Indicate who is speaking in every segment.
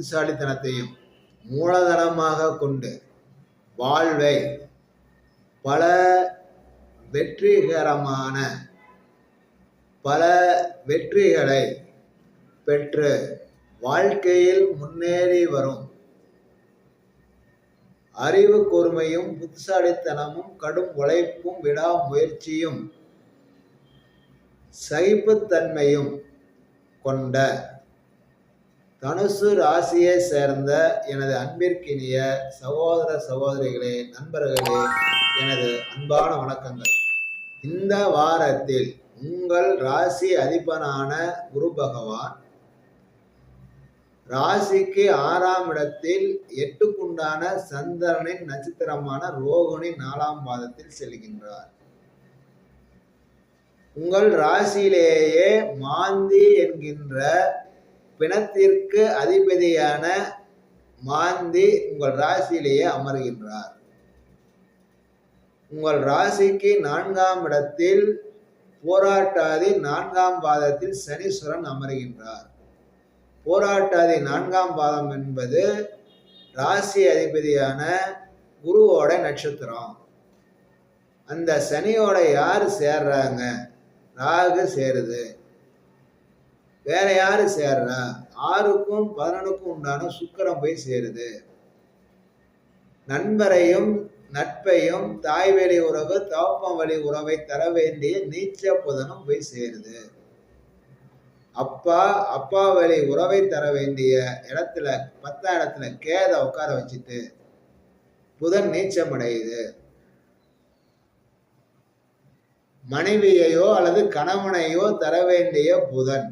Speaker 1: புத்திசாலித்தனத்தையும் மூலதனமாக கொண்டு வாழ்வை பல வெற்றிகளை பெற்று வாழ்க்கையில் முன்னேறி வரும் அறிவு கூர்மையும் புத்திசாலித்தனமும் கடும் உழைப்பும் விடாமுயற்சியும் சகிப்புத்தன்மையும் கொண்ட தனுசு ராசியை சேர்ந்த எனது அன்பிற்கினிய சகோதர சகோதரிகளே, நண்பர்களே, எனது அன்பான வணக்கங்கள். இந்த வாரத்தில் உங்கள் ராசி அதிபனான குரு பகவான் ராசிக்கு 6ஆம் இடத்தில் 8க்குண்டான சந்திரனின் நட்சத்திரமான ரோகிணி 4ஆம் பாதத்தில் செல்கின்றார். உங்கள் ராசியிலேயே மாந்தி என்கின்ற பிணத்திற்கு அதிபதியான மாந்தி உங்கள் ராசியிலேயே அமர்கின்றார். உங்கள் ராசிக்கு 4ஆம் இடத்தில் போராட்டாதி 4ஆம் பாதத்தில் சனீஸ்வரன் அமர்கின்றார். போராட்டாதி 4ஆம் பாதம் என்பது ராசி அதிபதியான குருவோட நட்சத்திரம். அந்த சனியோட யாரு சேர்றாங்க? ராகு சேருது. வேற யாரு சேர்றா? 6க்கும் 11க்கும் உண்டான சுக்கிரன் போய் சேருது. நண்பரையும் நட்பையும் தாய் வழி உறவு தகப்பன் வழி உறவை தர வேண்டிய நீச்ச புதனும் போய் சேருது. அப்பா வழி உறவை தர வேண்டிய இடத்துல 10ஆம் இடத்துல கேத உட்கார வச்சுட்டு புதன் நீச்சம் அடையுது. மனைவியையோ அல்லது கணவனையோ தர வேண்டிய புதன்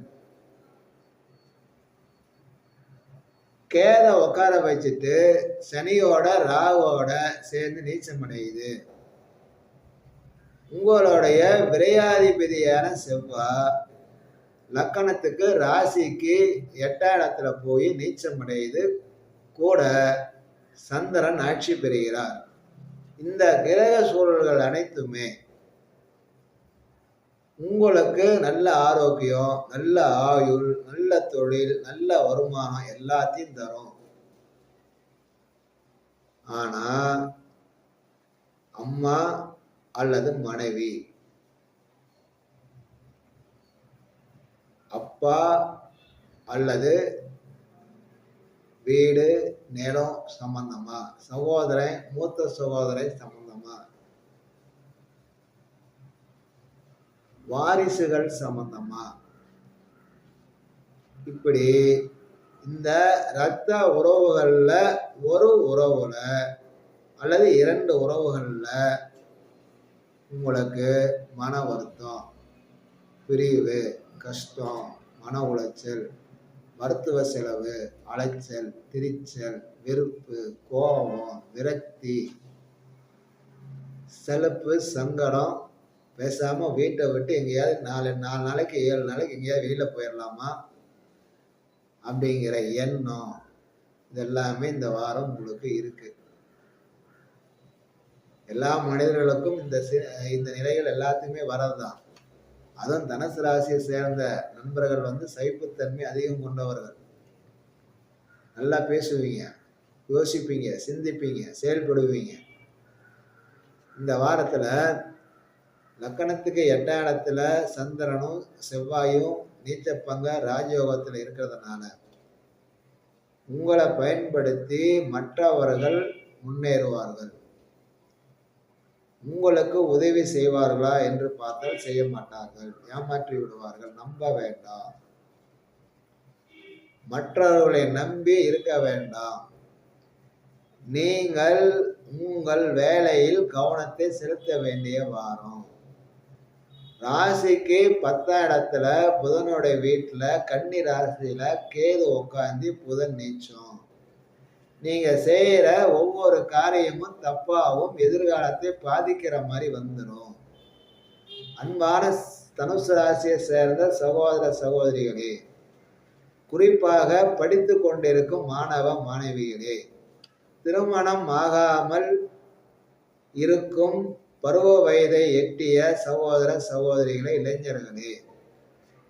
Speaker 1: கேத உட்கார வச்சுட்டு சனியோட ராவோட சேர்ந்து நீச்சம் அடையுது. உங்களுடைய விரையாதிபதியான செவ்வாய் லக்கணத்துக்கு ராசிக்கு 8ஆம் இடத்துல போய் நீச்சம் அடையுது. கூட சந்திரன் ஆட்சி பெறுகிறார். இந்த கிரக சூழல்கள் அனைத்துமே உங்களுக்கு நல்ல ஆரோக்கியம், நல்ல ஆயுள், நல்ல தொழில், நல்ல வருமானம் எல்லாத்தையும் தரும். ஆனா அம்மா அல்லது மனைவி, அப்பா அல்லது வீடு நிலம் சம்பந்தமா, சகோதரன் மூத்த சகோதரன் சம்பந்தமா, வாரிசுகள் சம்பந்தமா, இப்படி இந்த இரத்த உறவுகள்ல ஒரு உறவுல அல்லது 2 உறவுகள்ல உங்களுக்கு மன வருத்தம், பிரிவு, கஷ்டம், மன உளைச்சல், மருத்துவ செலவு, அலைச்சல், திரிச்சல், வெறுப்பு, கோபம், விரக்தி, செலுப்பு, சங்கடம், பேசாம வீட்டை விட்டு எங்கேயாவது 4 நாளைக்கு 7 நாளைக்கு எங்கேயாவது வெளியில போயிடலாமா அப்படிங்கிற எண்ணம் இதெல்லாமே இந்த வாரம் உங்களுக்கு இருக்கு. எல்லா மனிதர்களுக்கும் இந்த நிலைகள் எல்லாத்தையுமே வரதுதான். அதுவும் தனுசு ராசியை சேர்ந்த நண்பர்கள் சகிப்புத்தன்மை அதிகம் கொண்டவர்கள். நல்லா பேசுவீங்க, யோசிப்பீங்க, சிந்திப்பீங்க, செயல்படுவீங்க. இந்த வாரத்துல லக்கணத்துக்கு 8ஆம் இடத்துல சந்திரனும் செவ்வாயும் நீச்சப்பங்க ராஜயோகத்துல இருக்கிறதுனால உங்களை பயன்படுத்தி மற்றவர்கள் முன்னேறுவார்கள். உங்களுக்கு உதவி செய்வார்களா என்று பார்த்தால் செய்ய மாட்டார்கள், ஏமாற்றி விடுவார்கள். நம்ப வேண்டாம், மற்றவர்களை நம்பி இருக்க வேண்டாம். நீங்கள் உங்கள் வேலையில் கவனத்தை செலுத்த வேண்டிய வாரம். ராசிக்கு 10ஆம் இடத்துல புதனுடைய வீட்டுல கன்னி ராசியில கேது உட்காந்து புதன் நீச்சம். நீங்க செய்யற ஒவ்வொரு காரியமும் தப்பாவும் எதிர்காலத்தை பாதிக்கிற மாதிரி வந்துடும். அன்பான தனுசு ராசியை சேர்ந்த சகோதர சகோதரிகளே, குறிப்பாக படித்து கொண்டிருக்கும் மாணவ மாணவிகளே, திருமணம் ஆகாமல் இருக்கும் பருவ வயதை எட்டிய சகோதர சகோதரிகளே, இளைஞர்களே,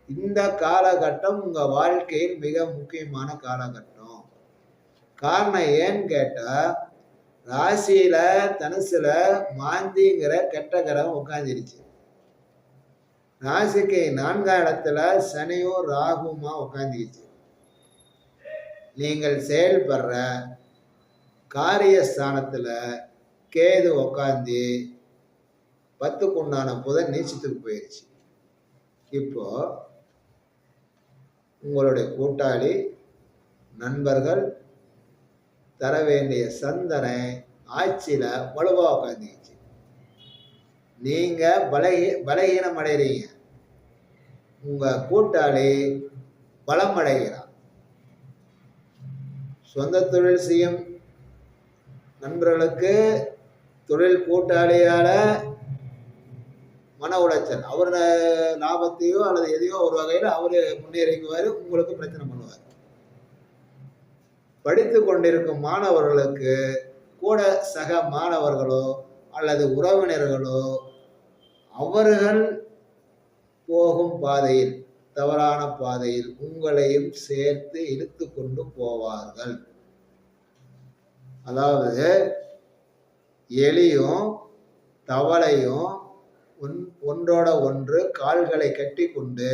Speaker 1: இந்த காலகட்டம் உங்க வாழ்க்கையில் மிக முக்கியமான காலகட்டம். காரணம் ஏன்னு கேட்டா, ராசியில தனுசுல மாந்திங்கிற கெட்ட கிரகம் உட்காந்துருச்சு. ராசிக்கு 4ஆம் இடத்துல சனியும் ராகுமா உட்காந்துருச்சு. நீங்கள் செயல்படுற காரியஸ்தானத்துல கேது உட்காந்து 10க்கு உண்டான புதன் நீச்சத்துக்கு போயிடுச்சு. இப்போ உங்களுடைய கூட்டாளி, நண்பர்கள் தர வேண்டிய சந்தனை ஆட்சியில வலுவா உட்காந்துச்சு. நீங்க பலகீனம் அடைகிறீங்க, உங்க கூட்டாளி பலம் அடைகிறான். சொந்த தொழில் செய்யும் நண்பர்களுக்கு தொழில் கூட்டாளியால மன உளைச்சல், அவர் லாபத்தையோ அல்லது எதையோ ஒரு வகையில் அவரு முன்னேறிக்குவாரு, உங்களுக்கு பிரச்சனை பண்ணுவார். படித்து கொண்டிருக்கும் மாணவர்களுக்கு கூட சக மாணவர்களோ அல்லது உறவினர்களோ அவர்கள் போகும் பாதையில், தவறான பாதையில் உங்களையும் சேர்த்து இழுத்து கொண்டு போவார்கள். அதாவது எலியும் தவளையும் ஒன்றோட ஒன்று கால்களை கட்டி கொண்டு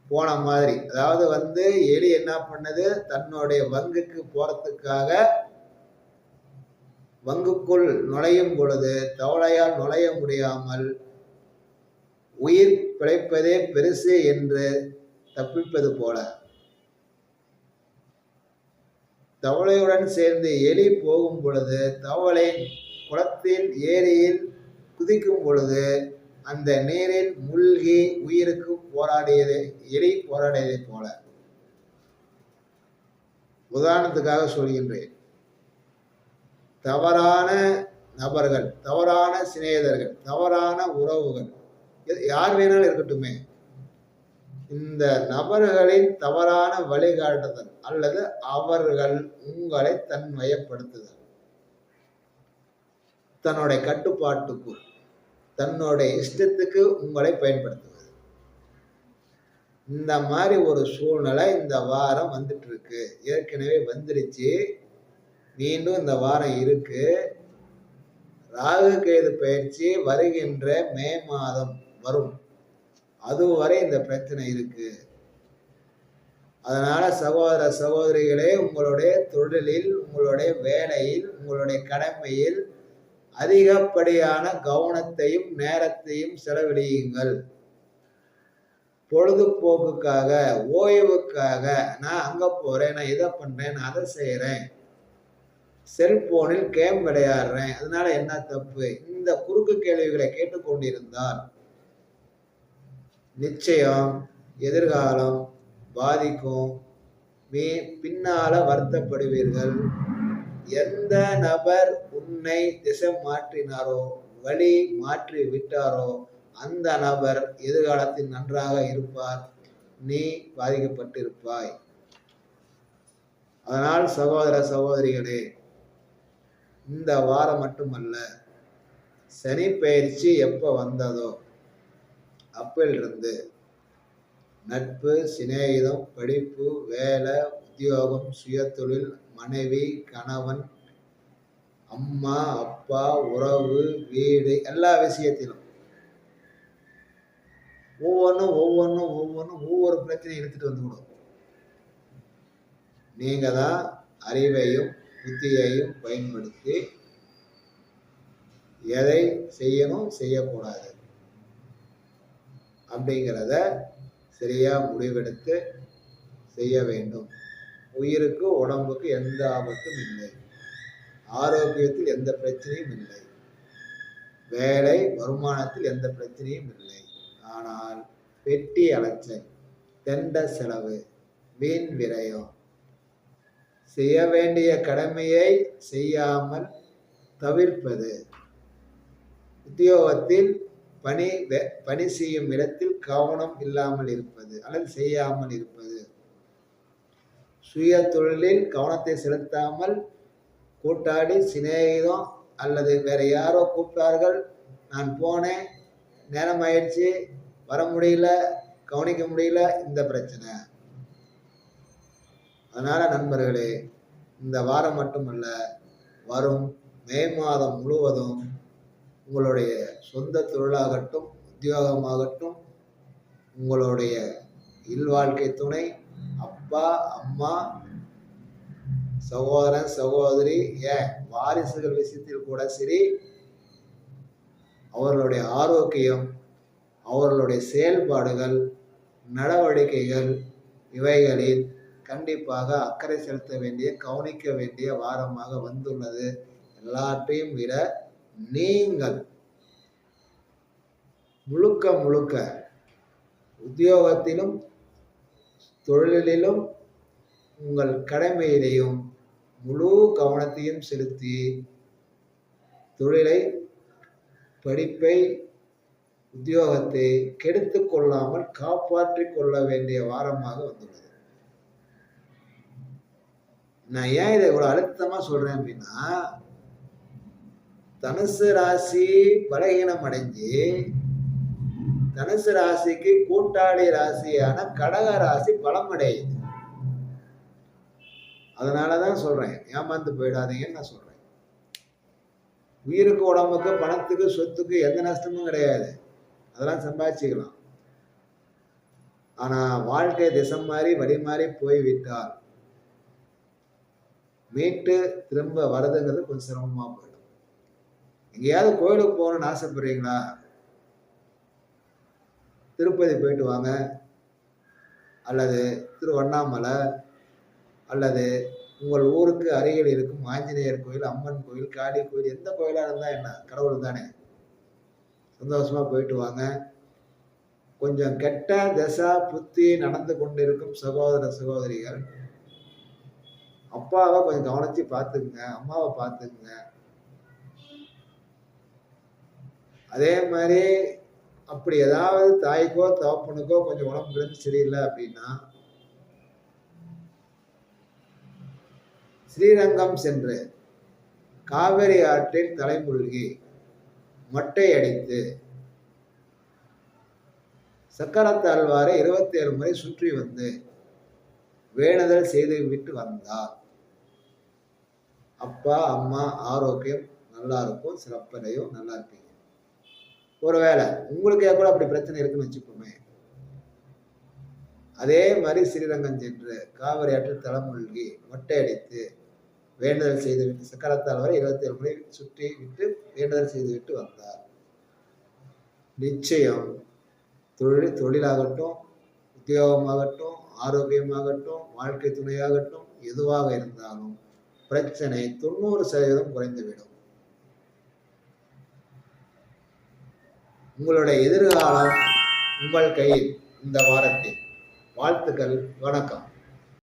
Speaker 1: போன மாதிரி. அதாவது எலி என்ன பண்ணது, தன்னுடைய வங்குக்கு போறதுக்காக வங்குக்குள் நுழையும் பொழுது தவளையால் நுழைய முடியாமல் உயிர் பிழைப்பதே பெருசு என்று தப்பிப்பது போல, தவளையுடன் சேர்ந்து எலி போகும் பொழுது தவளை குளத்தில் ஏரியில் குதிக்கும் பொழுது அந்த நீரில் மூழ்கி உயிருக்கு எலி போராடியதை போல. உதாரணத்துக்காக சொல்கின்றேன். தவறான நபர்கள், தவறான சிநேகிதர்கள், தவறான உறவுகள், யார் வேணாலும் இருக்கட்டுமே, இந்த நபர்களின் தவறான வழிகாட்டுதல் அல்லது அவர்கள் உங்களை தன்வயப்படுத்துதல், தன்னுடைய கட்டுப்பாட்டுக்குள் தன்னுடைய இஷ்டத்துக்கு உங்களை பயன்படுத்துவது, இந்த மாதிரி ஒரு சூழ்நிலை இந்த வாரம் வந்துட்டு இருக்கு. ஏற்கனவே வந்துருச்சு, மீண்டும் இந்த வாரம் இருக்கு. ராகு கேது பயிற்சி வருகின்ற மே மாதம் வரும், அதுவரை இந்த பிரச்சனை இருக்கு. அதனால சகோதர சகோதரிகளே, உங்களுடைய தொழிலில், உங்களுடைய வேலையில், உங்களுடைய கடமையில் அதிகப்படியான கவனத்தையும் நேரத்தையும் செலவழியுங்கள். பொழுதுபோக்குக்காக, ஓய்வுக்காக, நான் அங்க போறேன், நான் இதை பண்றேன், நான் அதை செய்யறேன், செல்போனில் கேம் விளையாடுறேன், அதனால என்ன தப்பு, இந்த குறுக்கு கேள்விகளை கேட்டுக்கொண்டிருந்தால் நிச்சயம் எதிர்காலம் பாதிக்கும். பின்னால வருத்தப்படுவீர்கள். எந்த நபர் உன்னை திசை மாற்றினாரோ, வழி மாற்றி விட்டாரோ, அந்த நபர் எதிர்காலத்தில் நன்றாக இருப்பார், நீ பாதிக்கப்பட்டிருப்பாய். அதனால் சகோதர சகோதரிகளே, இந்த வாரம் மட்டுமல்ல, சனி பயிற்சி எப்ப வந்ததோ அப்பிலிருந்து நட்பு, சிநேகிதம், படிப்பு, வேலை, உத்தியோகம், சுயதொழில், மனைவி, கணவன், அம்மா, அப்பா, உறவு, வீடு, எல்லா விஷயத்திலும் ஒவ்வொரு பிரச்சனையும் எடுத்துட்டு வந்துவிடும். நீங்க தான் அறிவையும் புத்தியையும் பயன்படுத்தி எதை செய்யணும், செய்யக்கூடாது அப்படிங்கிறத சரியா முடிவெடுத்து செய்ய வேண்டும். உயிருக்கு, உடம்புக்கு எந்த ஆபத்தும் இல்லை, ஆரோக்கியத்தில் எந்த பிரச்சனையும் இல்லை, வேலை வருமானத்தில் எந்த பிரச்சனையும் இல்லை. ஆனால் பெட்டி அலைச்சல், தெண்ட செலவு, வீண் விரயம், செய்ய வேண்டிய கடமையை செய்யாமல் தவிர்ப்பது, உத்தியோகத்தில் பணி செய்யும் இடத்தில் கவனம் இல்லாமல் இருப்பது அல்லது செய்யாமல் இருப்பது, சுய தொழிலில் கவனத்தை செலுத்தாமல் கூட்டாளி, சிநேகிதம் அல்லது வேற யாரோ கூப்பிட்டார்கள், நான் போனேன், நேரம் ஆயிடுச்சு, வர முடியல, கவனிக்க முடியல, இந்த பிரச்சனை. அதனால நண்பர்களே, இந்த வாரம் மட்டுமல்ல, வரும் மே மாதம் முழுவதும் உங்களுடைய சொந்த தொழிலாகட்டும், உத்தியோகமாகட்டும், உங்களுடைய இல்வாழ்க்கை துணை, அப்பா, அம்மா, சகோதரன், சகோதரி, ஏன் வாரிசுகள் விஷயத்தில் கூட சரி, அவர்களுடைய ஆரோக்கியம், அவர்களுடைய செயல்பாடுகள், நடவடிக்கைகள், இவைகளில் கண்டிப்பாக அக்கறை செலுத்த வேண்டிய, கவனிக்க வேண்டிய வாரமாக வந்துள்ளது. எல்லாற்றையும் விட நீங்கள் முழுக்க முழுக்க உத்தியோகத்திலும் தொழிலிலும் உங்கள் கடமையிலையும் முழு கவனத்தையும் செலுத்தி தொழிலை, படிப்பை, உத்தியோகத்தை கெடுத்து கொள்ளாமல் காப்பாற்றிக் கொள்ள வேண்டிய வாரமாக வந்துள்ளது. நான் ஏன் இதை இவ்வளவு அழுத்தமா சொல்றேன் அப்படின்னா, தனுசு ராசி பலகீனம் அடைஞ்சு தனுசு ராசிக்கு கூட்டாளி ராசியான கடக ராசி பலமடையுது. அதனாலதான் சொல்றேன், ஏமாந்து போயிடாதீங்கன்னு நான் சொல்றேன். உயிருக்கு, உடம்புக்கு, பணத்துக்கு, சொத்துக்கு எந்த நஷ்டமும் கிடையாது. அதெல்லாம் சம்பாதிச்சுக்கலாம். ஆனா வாழ்க்கை திசை மாறி வழி மாறி போய்விட்டால் மீட்டு திரும்ப வரதுங்கிறது கொஞ்சம் சிரமமா போயிடும். எங்கேயாவது கோயிலுக்கு போகணும்னு ஆசைப்படுறீங்களா? திருப்பதி போயிட்டு வாங்க, அல்லது திருவண்ணாமலை, அல்லது உங்கள் ஊருக்கு அருகில் இருக்கும் ஆஞ்சநேயர் கோயில், அம்மன் கோயில், காளி கோயில், எந்த கோயிலா இருந்தா என்ன, கடவுள் தானே. சந்தோஷமா போயிட்டு வாங்க. கொஞ்சம் கெட்ட தசா புத்தி நடந்து கொண்டிருக்கும் சகோதர சகோதரிகள், அப்பாவை கொஞ்சம் கவனிச்சு பார்த்துக்குங்க, அம்மாவை பார்த்துக்குங்க. அதே மாதிரி அப்படி ஏதாவது தாய்க்கோ தகப்பனுக்கோ கொஞ்சம் உடம்பு கிடந்து சரியில்லை அப்படின்னா, ஸ்ரீரங்கம் சென்று காவிரி ஆற்றில் தலைமுழுகி மொட்டை அடித்து சக்கரத்தாழ்வாரை 27 முறை சுற்றி வந்து வேண்டுதல் செய்து விட்டு வந்தார். அப்பா, அம்மா ஆரோக்கியம் நல்லா இருக்கும், சிறப்படையும், நல்லா இருப்பீங்க. ஒருவேளை உங்களுக்கே கூட அப்படி பிரச்சனை இருக்குன்னு வச்சுக்கோமே, அதே மாதிரி ஸ்ரீரங்கம் சென்று காவிரி ஆற்றில் தலைமுழுகி மொட்டை அடித்து வேண்டுதல் செய்து விட்டு சக்கரத்தாழ்வாரை 27 முறை சுற்றி விட்டு வேண்டுதல் செய்து விட்டு வந்தார். நிச்சயம் தொழிலாகட்டும், உத்தியோகமாகட்டும், ஆரோக்கியமாகட்டும், வாழ்க்கை துணையாகட்டும், எதுவாக இருந்தாலும் பிரச்சனை 90% குறைந்துவிடும். உங்களுடைய எதிர்காலம் உங்கள் கையில். இந்த வாரத்தில் வாழ்த்துக்கள். வணக்கம்.